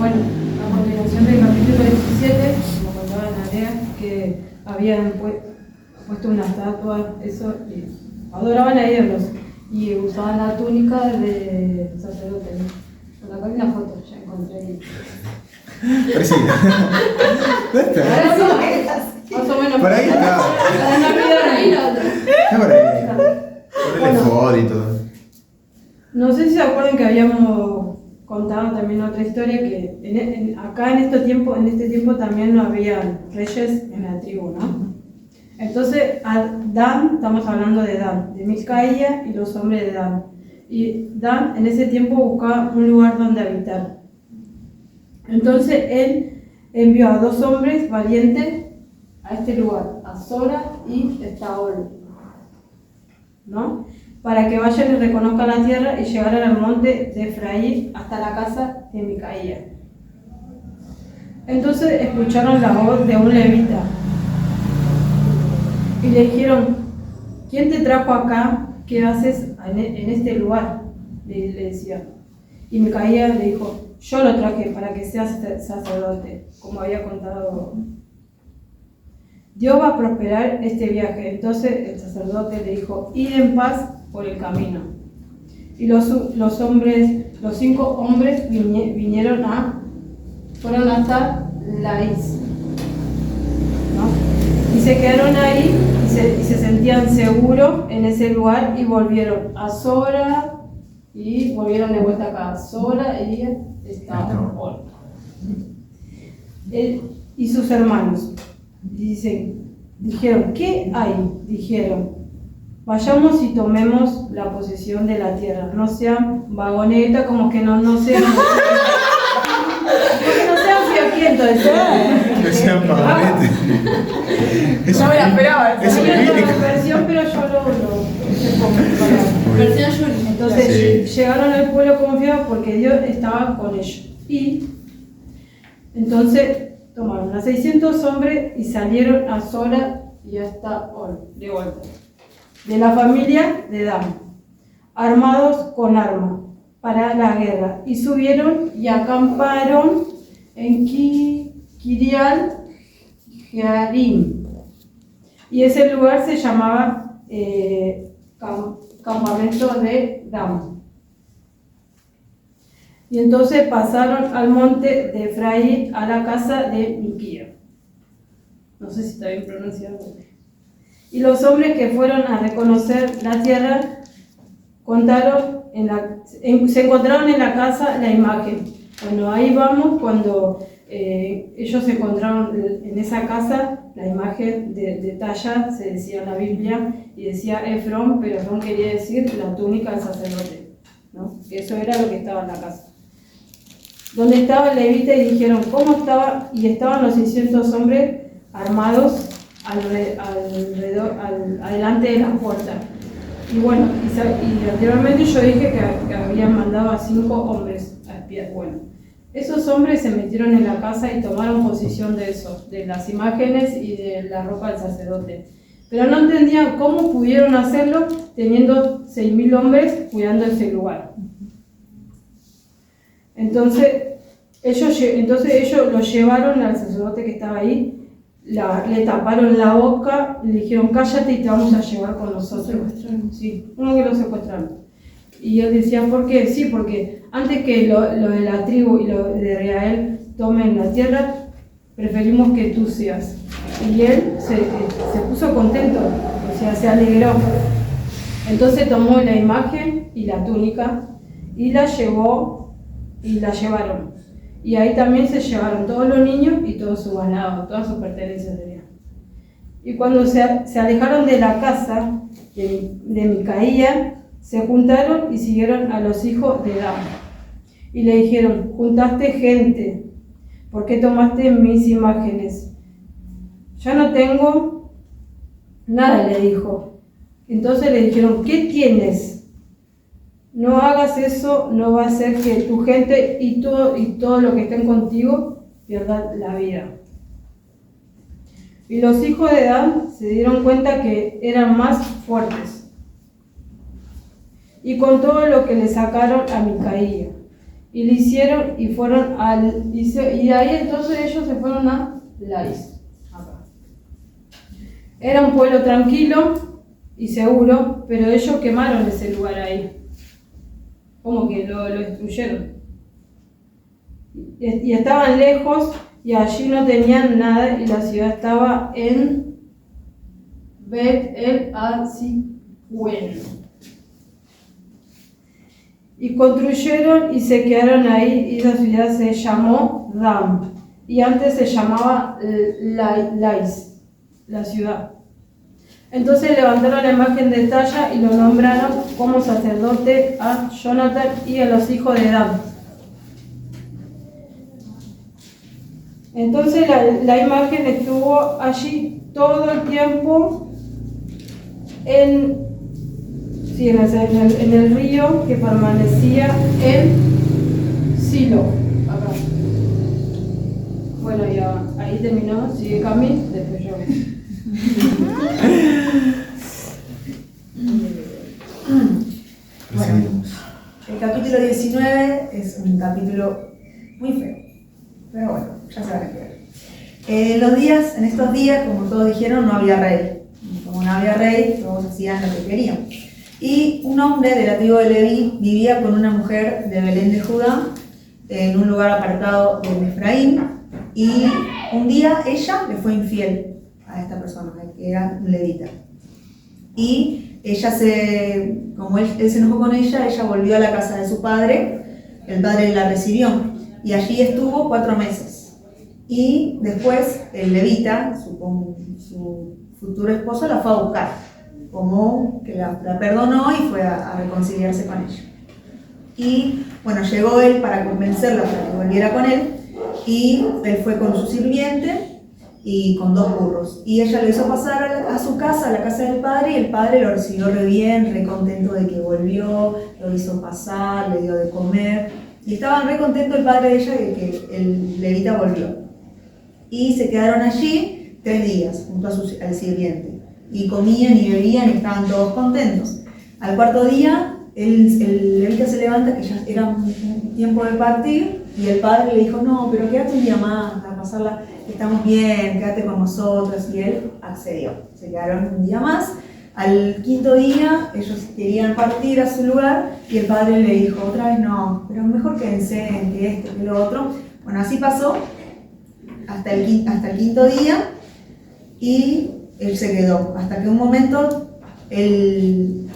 Bueno, a continuación del capítulo 17, como contaba Narea, que habían puesto una estatua, eso, y adoraban a ídolos y usaban la túnica de sacerdote. Por acá hay una foto, ya encontré ahí. Parecida. ¿Dónde está? Más o menos. Por ahí está. Para no olvidar ahí la otra. Está por ahí. Ponele foto y todo. No sé si se acuerdan que habíamos contado también otra historia, que acá en este tiempo también no había reyes en la tribu, ¿no? Entonces, a Dan, estamos hablando de Dan, de Micaía y los hombres de Dan. Y Dan en ese tiempo buscaba un lugar donde habitar. Entonces él envió a 2 hombres valientes a este lugar, a Sora y Estaol, ¿no? Para que vayan y reconozcan la tierra y llegaran al monte de Efraín hasta la casa de Micaía. Entonces escucharon la voz de un levita y le dijeron: ¿quién te trajo acá? ¿Qué haces en este lugar? Le decía. Y Micaía le dijo: yo lo traje para que seas sacerdote, como había contado. Dios va a prosperar este viaje. Entonces el sacerdote le dijo: id en paz por el camino. Y los 5 hombres fueron hasta Laís, ¿no? Y se quedaron ahí y se sentían seguros en ese lugar y volvieron a Sora y volvieron de vuelta acá a Sora y Estaol. Él y sus hermanos dijeron: ¿qué hay? Dijeron: vayamos y tomemos la posesión de la tierra. No sean vagonetas, como que no sean fiaquientos. No sean vagonetas. No me la esperaba. Es un versión, pero yo Versión Yuri. Entonces llegaron al pueblo confiados porque Dios estaba con ellos. Y entonces tomaron a 600 hombres y salieron a Sora y hasta de vuelta, de la familia de Dan, armados con armas para la guerra, y subieron y acamparon en Kirial Jearim, y ese lugar se llamaba campamento de Dan. Y entonces pasaron al monte de Efraín, a la casa de Miquía. No sé si está bien pronunciado. Y los hombres que fueron a reconocer la tierra se encontraron en la casa la imagen. Bueno, ahí vamos cuando ellos encontraron en esa casa la imagen de talla, se decía en la Biblia, y decía Efrón, pero Efrón quería decir la túnica del sacerdote, ¿no? Eso era lo que estaba en la casa. Donde estaba el levita, y dijeron cómo estaba, y estaban los 600 hombres armados adelante de la puerta. Y bueno, y anteriormente yo dije que habían mandado a 5 hombres a espiar. Bueno, esos hombres se metieron en la casa y tomaron posesión de eso, de las imágenes y de la ropa del sacerdote. Pero no entendían cómo pudieron hacerlo teniendo 6.000 hombres cuidando ese lugar. Entonces ellos lo llevaron al sacerdote que estaba ahí, le taparon la boca, le dijeron: cállate y te vamos a llevar con nosotros. Sí, uno que lo secuestraron. Y él decía: ¿por qué? Sí, porque antes que lo de la tribu y lo de Israel tomen la tierra, preferimos que tú seas. Y él se puso contento, o sea, se alegró. Entonces tomó la imagen y la túnica y la llevaron. Y ahí también se llevaron todos los niños y todo su ganado, todas sus pertenencias de vida. Y cuando se alejaron de la casa de Micaía, se juntaron y siguieron a los hijos de Dan. Y le dijeron: juntaste gente, ¿por qué tomaste mis imágenes? Ya no tengo nada, le dijo. Entonces le dijeron: ¿qué tienes? No hagas eso, no va a hacer que tu gente y todo lo que estén contigo pierdan la vida. Y los hijos de Dan se dieron cuenta que eran más fuertes, y con todo lo que le sacaron a Micaía, y le hicieron y fueron y de ahí entonces ellos se fueron a Lais. Acá. Era un pueblo tranquilo y seguro, pero ellos quemaron ese lugar ahí. Como que lo destruyeron. Y estaban lejos y allí no tenían nada y la ciudad estaba en Bet el Aziwen. Y construyeron y se quedaron ahí y la ciudad se llamó Ram y antes se llamaba Lais, la ciudad. Entonces levantaron la imagen de talla y lo nombraron como sacerdote a Jonathan y a los hijos de Dan. Entonces la imagen estuvo allí todo el tiempo en el río que permanecía en Silo. Acá. Bueno, ya ahí terminó, sigue Cami, después yo. Bueno, el capítulo 19 es un capítulo muy feo, pero bueno, ya se van a quedar. En estos días, como todos dijeron, no había rey. Como no había rey, todos hacían lo que querían. Y un hombre de la tribu de Leví vivía con una mujer de Belén de Judá en un lugar apartado de Efraín. Y un día ella le fue infiel a esta persona, que era un levita. Y ella como él se enojó con ella volvió a la casa de su padre. El padre la recibió y allí estuvo 4 meses. Y después el levita, su futuro esposo, la fue a buscar, como que la perdonó y fue a reconciliarse con ella. Y bueno, llegó él para convencerla para que volviera con él, y él fue con su sirviente y con 2 burros. Y ella lo hizo pasar a su casa, a la casa del padre, y el padre lo recibió re bien, re contento de que volvió, lo hizo pasar, le dio de comer. Y estaba re contento el padre de ella de que el levita volvió. Y se quedaron allí 3 días junto al sirviente. Y comían y bebían y estaban todos contentos. Al 4.º día, el levita se levanta, que ya era un tiempo de partir, y el padre le dijo, no, pero quédate un día más, a pasarla, estamos bien, quédate con nosotros. Y él accedió. Se quedaron un día más. Al 5.º día, ellos querían partir a su lugar, y el padre le dijo otra vez, no, pero mejor quédense, que esto, que lo otro. Bueno, así pasó hasta el 5.º día, y él se quedó, hasta que un momento el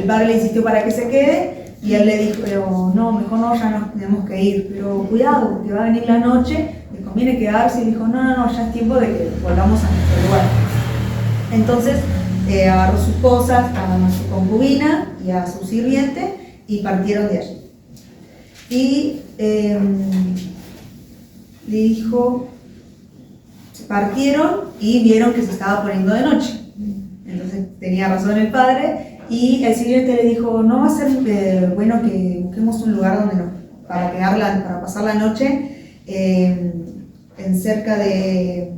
padre le insistió para que se quede, y él le dijo, pero no, mejor no, ya nos tenemos que ir, pero cuidado, porque va a venir la noche, les conviene quedarse. Y dijo, no, ya es tiempo de que volvamos a nuestro lugar. Entonces agarró sus cosas, a su concubina y a su sirviente, y partieron de allí. Y le dijo, partieron y vieron que se estaba poniendo de noche. Entonces tenía razón el padre, y el sirviente le dijo, no va a ser bueno que busquemos un lugar donde para pasar la noche en cerca de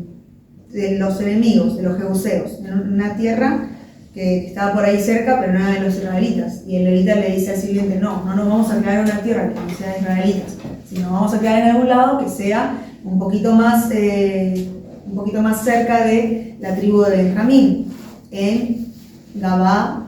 los enemigos, de los jebuseos, en una tierra que estaba por ahí cerca, pero no era de los israelitas. Y el levita le dice al sirviente, no nos vamos a quedar en una tierra que no sea de israelitas, sino vamos a quedar en algún lado que sea un poquito más cerca de la tribu de Benjamín, en Gabá,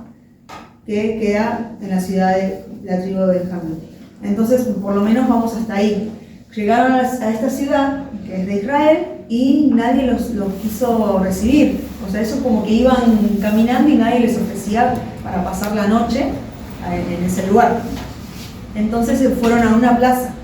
que queda en la ciudad de la tribu de Benjamín. Entonces, por lo menos vamos hasta ahí. Llegaron a esta ciudad, que es de Israel, y nadie los quiso recibir. O sea, eso como que iban caminando y nadie les ofrecía para pasar la noche en ese lugar. Entonces se fueron a una plaza.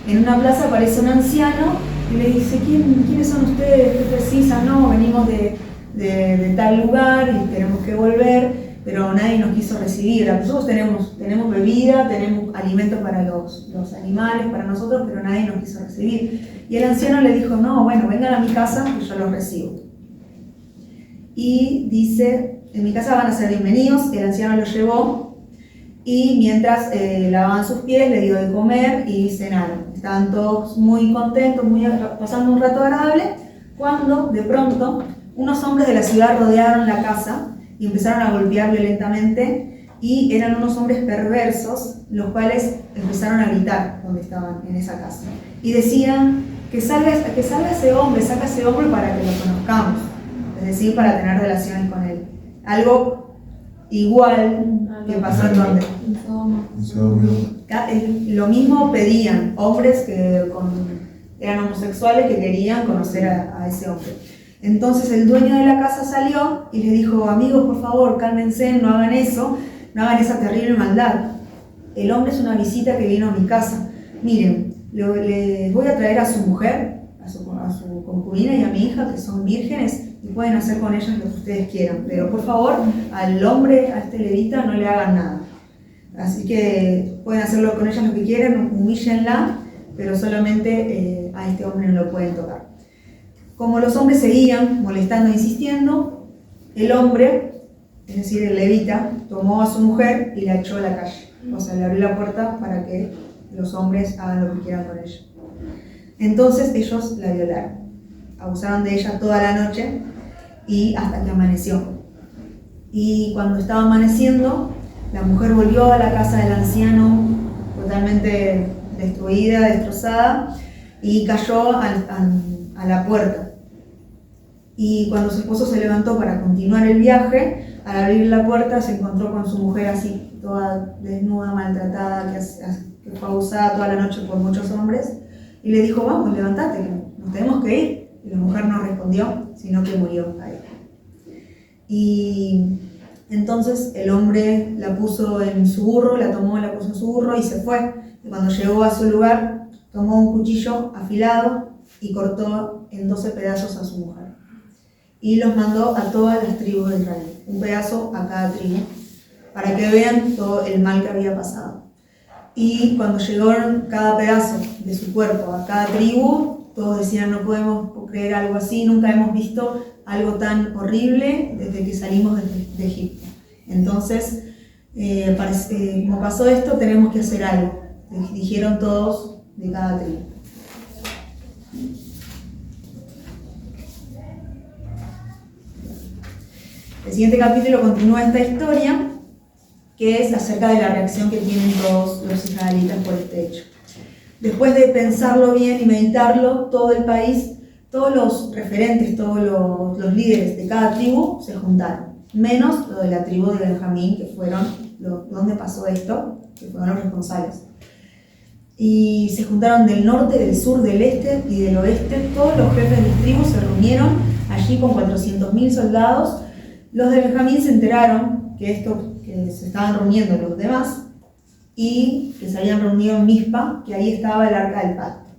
En una plaza aparece un anciano y le dice, ¿quiénes son ustedes? ¿Qué precisan? No, venimos de tal lugar y tenemos que volver, pero nadie nos quiso recibir. Nosotros tenemos bebida, tenemos alimento para los animales, para nosotros, pero nadie nos quiso recibir. Y el anciano le dijo, no, bueno, vengan a mi casa que yo los recibo. Y dice, en mi casa van a ser bienvenidos. El anciano los llevó, y mientras lavaban sus pies, le dio de comer y cenaron. Estaban todos muy contentos, pasando un rato agradable, cuando de pronto unos hombres de la ciudad rodearon la casa y empezaron a golpear violentamente y eran unos hombres perversos, los cuales empezaron a gritar donde estaban en esa casa. Y decían que salga ese hombre, saca ese hombre para que lo conozcamos, es decir, para tener relaciones con él. Algo igual que pasó en donde. Lo mismo pedían hombres que eran homosexuales que querían conocer a ese hombre. Entonces el dueño de la casa salió y les dijo: amigos, por favor, cálmense, no hagan eso, no hagan esa terrible maldad. El hombre es una visita que vino a mi casa. Miren, les voy a traer a su mujer, a su concubina y a mi hija, que son vírgenes, y pueden hacer con ellas lo que ustedes quieran. Pero por favor, al hombre, a este levita, no le hagan nada. Así que pueden hacerlo con ellas lo que quieran, humíllenla, pero solamente a este hombre no lo pueden tocar. Como los hombres seguían molestando e insistiendo, el hombre, es decir, el levita, tomó a su mujer y la echó a la calle. O sea, le abrió la puerta para que los hombres hagan lo que quieran con ella. Entonces ellos la violaron. Abusaron de ella toda la noche y hasta que amaneció. Y cuando estaba amaneciendo, la mujer volvió a la casa del anciano totalmente destruida, destrozada, y cayó a la puerta. Y cuando su esposo se levantó para continuar el viaje, al abrir la puerta se encontró con su mujer así, toda desnuda, maltratada, que fue abusada toda la noche por muchos hombres, y le dijo: vamos, levántate, nos tenemos que ir. Y la mujer no respondió, sino que murió ahí. Y entonces el hombre la puso en su burro, la tomó, la puso en su burro y se fue. Y cuando llegó a su lugar, tomó un cuchillo afilado y cortó en 12 pedazos a su mujer. Y los mandó a todas las tribus de Israel, un pedazo a cada tribu, para que vean todo el mal que había pasado. Y cuando llegaron cada pedazo de su cuerpo a cada tribu, todos decían: no podemos creer algo así, nunca hemos visto algo tan horrible desde que salimos de Egipto. Entonces, como pasó esto, tenemos que hacer algo, dijeron todos de cada tribu. El siguiente capítulo continúa esta historia, que es acerca de la reacción que tienen todos los israelitas por este hecho. Después de pensarlo bien y meditarlo, todo el país, todos los referentes, todos los líderes de cada tribu se juntaron, menos lo de la tribu de Benjamín, que fueron donde pasó esto, que fueron los responsables. Y se juntaron del norte, del sur, del este y del oeste. Todos los jefes de tribus se reunieron allí con 400.000 soldados. Los de Benjamín se enteraron que se estaban reuniendo los demás y que se habían reunido en Mizpa, que ahí estaba el arca del pacto.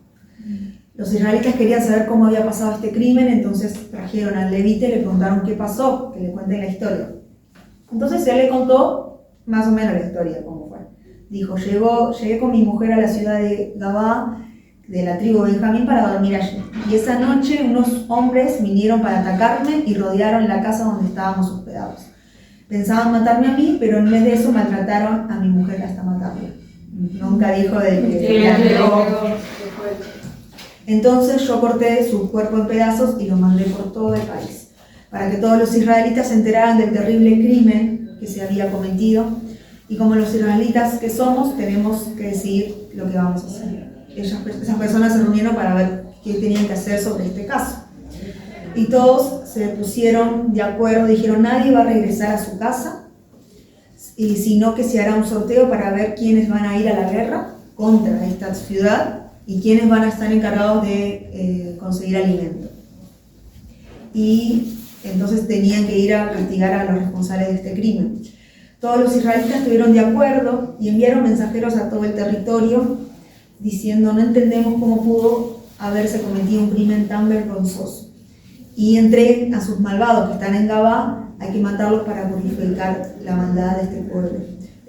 Los israelitas querían saber cómo había pasado este crimen, entonces trajeron al levita y le preguntaron qué pasó, que le cuenten la historia. Entonces él le contó más o menos la historia, cómo fue. Dijo: llegué con mi mujer a la ciudad de Gabá, de la tribu de Benjamín, para dormir allí. Y esa noche unos hombres vinieron para atacarme y rodearon la casa donde estábamos hospedados. Pensaban matarme a mí, pero en vez de eso maltrataron a mi mujer hasta matarla. Nunca dijo de que la negó. Entonces yo corté su cuerpo en pedazos y lo mandé por todo el país, para que todos los israelitas se enteraran del terrible crimen que se había cometido. Y como los israelitas que somos, tenemos que decidir lo que vamos a hacer. Esas personas se reunieron para ver qué tenían que hacer sobre este caso. Y todos se pusieron de acuerdo, dijeron: nadie va a regresar a su casa, sino que se hará un sorteo para ver quiénes van a ir a la guerra contra esta ciudad y quiénes van a estar encargados de conseguir alimento. Y entonces tenían que ir a castigar a los responsables de este crimen. Todos los israelitas estuvieron de acuerdo y enviaron mensajeros a todo el territorio diciendo: no entendemos cómo pudo haberse cometido un crimen tan vergonzoso. Y entreguen a sus malvados que están en Gabá, hay que matarlos para purificar la maldad de este pueblo.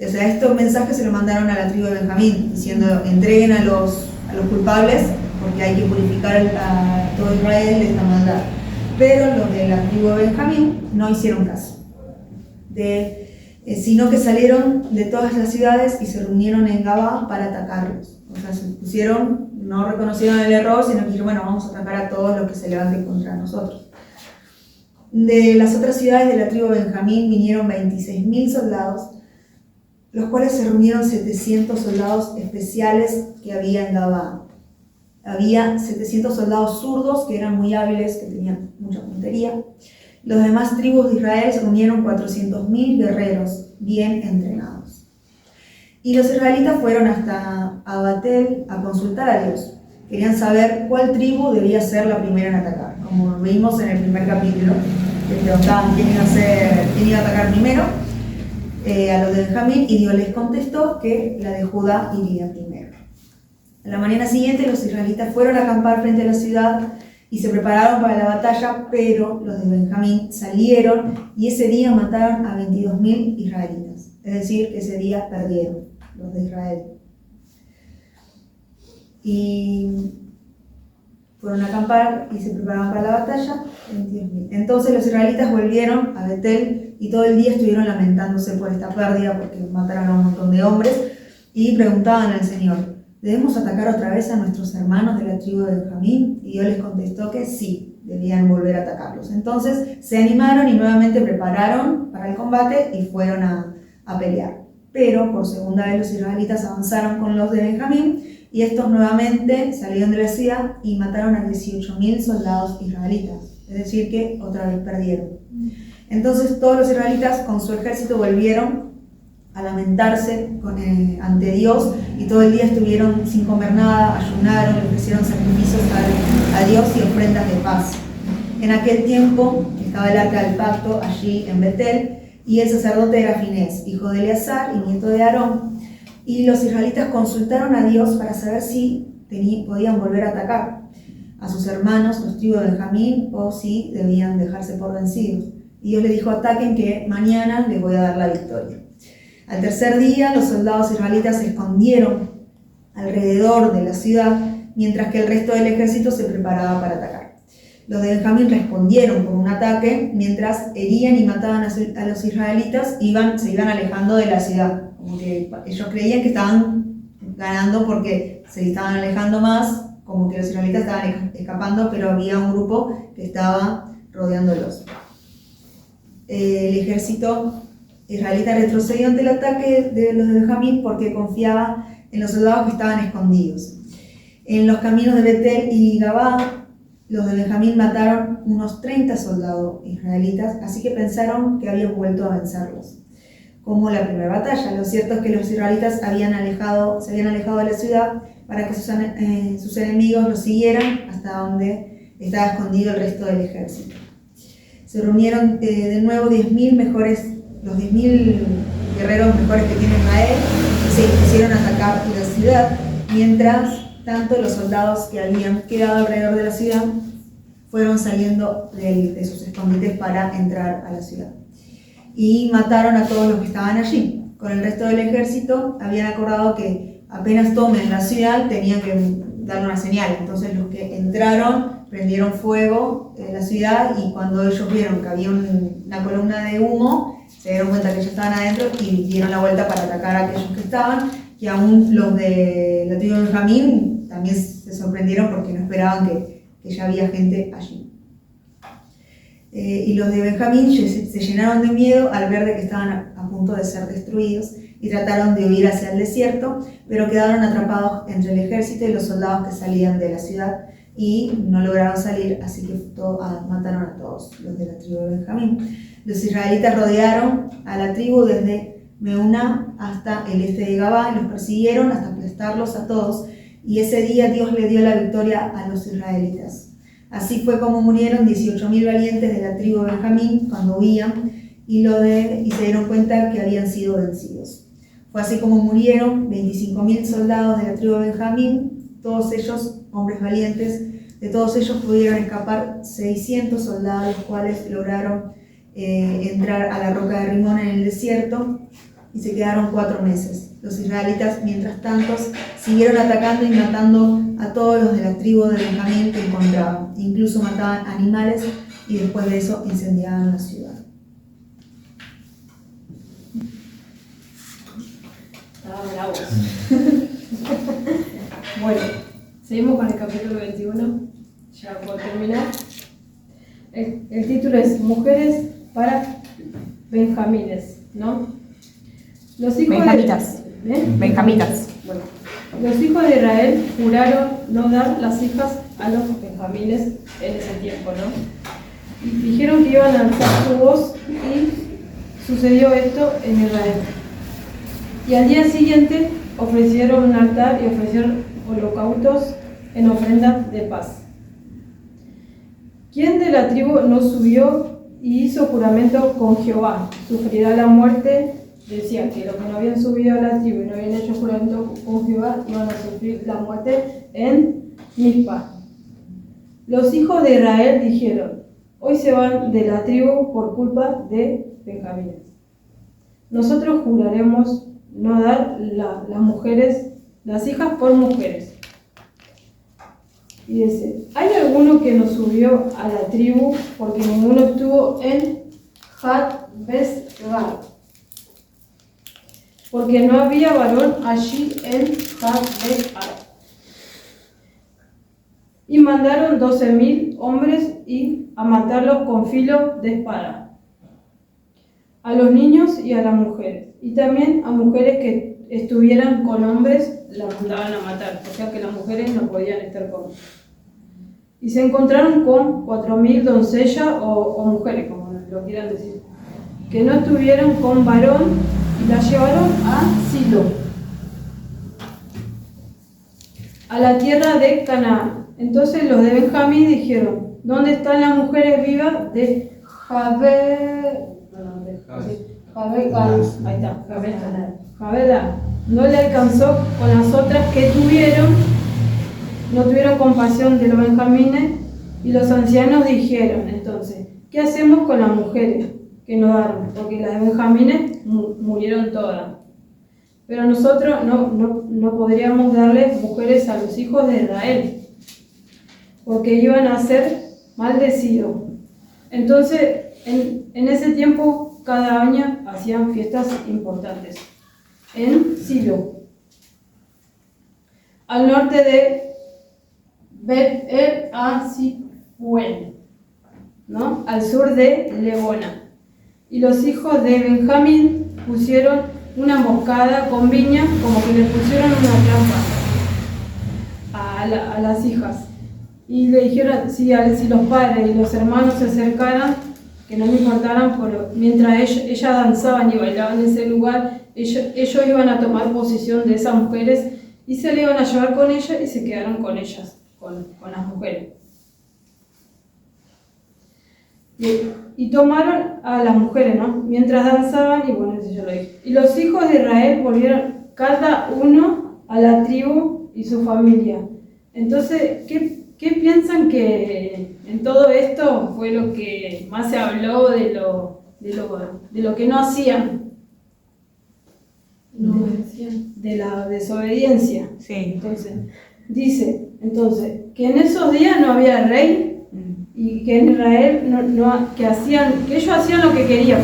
O sea, estos mensajes se los mandaron a la tribu de Benjamín, diciendo: entreguen a los culpables porque hay que purificar a todo Israel de esta maldad. Pero los de la tribu de Benjamín no hicieron caso, sino que salieron de todas las ciudades y se reunieron en Gabá para atacarlos. O sea, se pusieron, no reconocieron el error, sino que dijeron: bueno, vamos a atacar a todos los que se levanten contra nosotros. De las otras ciudades de la tribu de Benjamín vinieron 26.000 soldados los cuales se reunieron 700 soldados especiales que había en Gabá. Había 700 soldados zurdos que eran muy hábiles, que tenían mucha puntería. Los demás tribus de Israel se reunieron 400.000 guerreros bien entrenados. Y los israelitas fueron hasta Abatel a consultar a Dios. Querían saber cuál tribu debía ser la primera en atacar. Como vimos en el primer capítulo, que preguntaban quién iba a atacar primero, a los de Benjamín, y Dios les contestó que la de Judá iría primero. A la mañana siguiente los israelitas fueron a acampar frente a la ciudad y se prepararon para la batalla, pero los de Benjamín salieron y ese día mataron a 22.000 israelitas. Es decir, que ese día perdieron los de Israel. Y fueron a acampar y se prepararon para la batalla, 22.000. Entonces los israelitas volvieron a Betel y todo el día estuvieron lamentándose por esta pérdida porque mataron a un montón de hombres y preguntaban al Señor: ¿debemos atacar otra vez a nuestros hermanos de la tribu de Benjamín? Y Dios les contestó que sí, debían volver a atacarlos. Entonces se animaron y nuevamente prepararon para el combate y fueron a pelear. Pero por segunda vez los israelitas avanzaron con los de Benjamín y estos nuevamente salieron de la ciudad y mataron a 18.000 soldados israelitas. Es decir que otra vez perdieron. Entonces todos los israelitas con su ejército volvieron a lamentarse ante Dios y todo el día estuvieron sin comer nada, ayunaron, le ofrecieron sacrificios a Dios y ofrendas de paz. En aquel tiempo estaba el arca del pacto allí en Betel y el sacerdote era Finés, hijo de Eleazar y nieto de Aarón, y los israelitas consultaron a Dios para saber si podían volver a atacar a sus hermanos, los tribus de Benjamín, o si debían dejarse por vencidos. Y Dios le dijo: ataquen, que mañana les voy a dar la victoria. Al tercer día, los soldados israelitas se escondieron alrededor de la ciudad, mientras que el resto del ejército se preparaba para atacar. Los de Benjamín respondieron con un ataque, mientras herían y mataban a los israelitas, se iban alejando de la ciudad. Como que ellos creían que estaban ganando porque se estaban alejando más, como que los israelitas estaban escapando, pero había un grupo que estaba rodeándolos. El ejército israelita retrocedió ante el ataque de los de Benjamín porque confiaba en los soldados que estaban escondidos. En los caminos de Betel y Gabá, los de Benjamín mataron unos 30 soldados israelitas, así que pensaron que habían vuelto a vencerlos, como la primera batalla. Lo cierto es que los israelitas se habían alejado de la ciudad para que sus enemigos los siguieran hasta donde estaba escondido el resto del ejército. Se reunieron de nuevo los 10.000 guerreros mejores que tiene Israel, y se pusieron a atacar la ciudad, mientras tanto los soldados que habían quedado alrededor de la ciudad fueron saliendo de sus escondites para entrar a la ciudad. Y mataron a todos los que estaban allí. Con el resto del ejército habían acordado que apenas tomen la ciudad tenían que darle una señal. Entonces los que entraron prendieron fuego en la ciudad, y cuando ellos vieron que había una columna de humo, se dieron cuenta que ellos estaban adentro y dieron la vuelta para atacar a aquellos que estaban, y aún los de la tribu de Benjamín también se sorprendieron porque no esperaban que ya había gente allí. Y los de Benjamín se llenaron de miedo al ver de que estaban a punto de ser destruidos y trataron de huir hacia el desierto, pero quedaron atrapados entre el ejército y los soldados que salían de la ciudad y no lograron salir, así que mataron a todos los de la tribu de Benjamín. Los israelitas rodearon a la tribu desde Meuná hasta el este de Gabá y los persiguieron hasta aplastarlos a todos, y ese día Dios le dio la victoria a los israelitas. Así fue como murieron 18.000 valientes de la tribu de Benjamín cuando huían y se dieron cuenta que habían sido vencidos. Fue así como murieron 25.000 soldados de la tribu de Benjamín, todos ellos hombres valientes. De todos ellos pudieron escapar 600 soldados, los cuales lograron entrar a la roca de Rimón en el desierto y se quedaron 4 meses. Los israelitas, mientras tanto, siguieron atacando y matando a todos los de la tribu de Benjamín que encontraban. Incluso mataban animales y después de eso incendiaban la ciudad. Bueno, seguimos con el capítulo 21, ya por terminar. El título es Mujeres para Benjamines, ¿no? Los hijos Benjamitas. Benjamitas. Bueno, los hijos de Israel juraron no dar las hijas a los benjamines en ese tiempo, ¿no? Y dijeron que iban a alzar su voz y sucedió esto en Israel. Y al día siguiente ofrecieron un altar y ofrecieron holocaustos en ofrendas de paz. ¿Quién de la tribu no subió y hizo juramento con Jehová? Sufrirá la muerte. Decía que los que no habían subido a la tribu y no habían hecho juramento con Jehová iban a sufrir la muerte en Mizpa. Los hijos de Israel dijeron: hoy se van de la tribu por culpa de Benjamín. Nosotros juraremos no dar las mujeres, las hijas por mujeres. Y dice: ¿hay alguno que no subió a la tribu porque ninguno estuvo en Jabes-Gar? Porque no había varón allí en Jabes-Gar. Y mandaron 12,000 hombres y a matarlos con filo de espada, a los niños y a las mujeres, y también a mujeres que estuvieran con hombres las mandaban a matar, o sea que las mujeres no podían estar con. Y se encontraron con 4,000 doncellas o mujeres, como lo quieran decir, que no estuvieron con varón, y las llevaron a Silo, a la tierra de Canaán. Entonces los de Benjamín dijeron: ¿dónde están las mujeres vivas de Jabes-Gar? No le alcanzó con las otras que no tuvieron compasión de los benjamines, y los ancianos dijeron entonces: ¿qué hacemos con las mujeres que nos daron? Porque las de benjamines murieron todas. Pero nosotros no podríamos darles mujeres a los hijos de Israel, porque iban a ser maldecidos. Entonces, en ese tiempo, cada año hacían fiestas importantes en Silo, al norte de Bet-el-Asifuel, ¿no? Al sur de Lebona. Y los hijos de Benjamín pusieron una emboscada con viña, como que les pusieron una trampa a las hijas. Y le dijeron si los padres y los hermanos se acercaran, que no me importaran, mientras ellas danzaban y bailaban en ese lugar, ellos iban a tomar posesión de esas mujeres y se le iban a llevar con ellas y se quedaron con ellas, con las mujeres. Y tomaron a las mujeres, ¿no? Mientras danzaban, y bueno, eso yo lo dije. Y los hijos de Israel volvieron cada uno a la tribu y su familia. Entonces, ¿qué piensan que en todo esto fue lo que más se habló de lo que no hacían? De la desobediencia. Sí. Entonces, dice que en esos días no había rey, y que en Israel que ellos hacían lo que querían.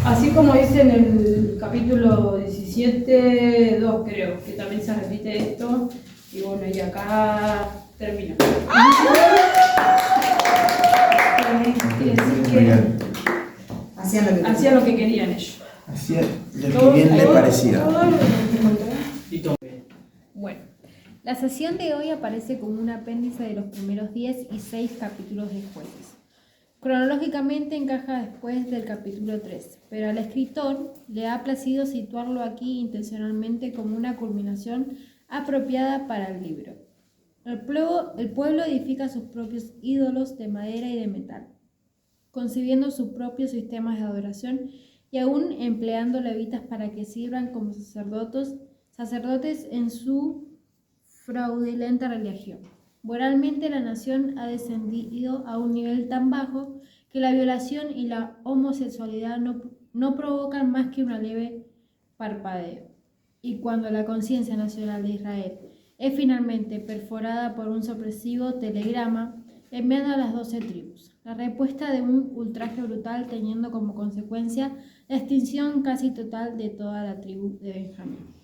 Así como dice en el capítulo 17:2, creo, que también se repite esto. Y bueno, y acá termina. Hacían lo que querían ellos. Hacía lo que bien le parecía. Bueno, la sesión de hoy aparece como un apéndice de los primeros 10 y 6 capítulos de Jueces. Cronológicamente encaja después del capítulo 3, pero al escritor le ha placido situarlo aquí intencionalmente como una culminación apropiada para el libro. El pueblo edifica sus propios ídolos de madera y de metal, concibiendo sus propios sistemas de adoración y aún empleando levitas para que sirvan como sacerdotes en su fraudulenta religión. Moralmente, la nación ha descendido a un nivel tan bajo que la violación y la homosexualidad no provocan más que una leve parpadeo. Y cuando la conciencia nacional de Israel es finalmente perforada por un sorpresivo telegrama enviado a las 12 tribus, la respuesta de un ultraje brutal teniendo como consecuencia la extinción casi total de toda la tribu de Benjamín.